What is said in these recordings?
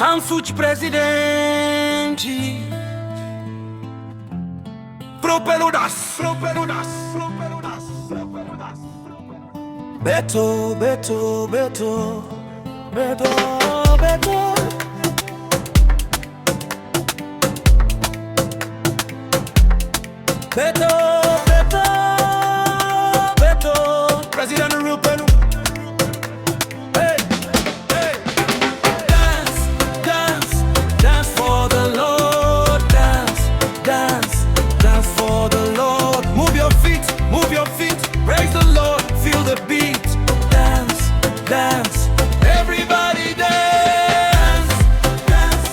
Sansuć prezydenci Propeludas Beto, Beto, Beto Beto, Beto Beto, Beto, Beto President Rupenu Hey, hey Dance, dance, dance for the Lord Dance, dance, dance for the Lord Move your feet, praise the Lord, feel the beat Dance, dance, everybody dance Dance,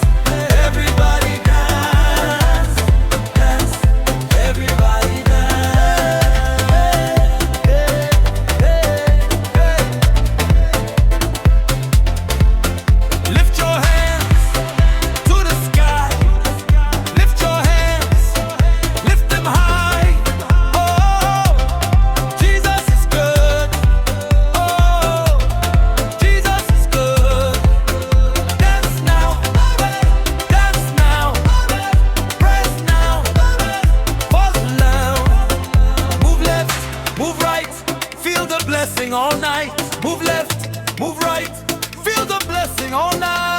everybody dance Dance, everybody dance Hey, hey, hey Lift your hands to the sky Lift your hands, lift them high Oh, Jesus is good Oh, Jesus is good Dance now, praise now For the Lamb Move left, move right Feel the blessing all night Move left, move right Feel the blessing all night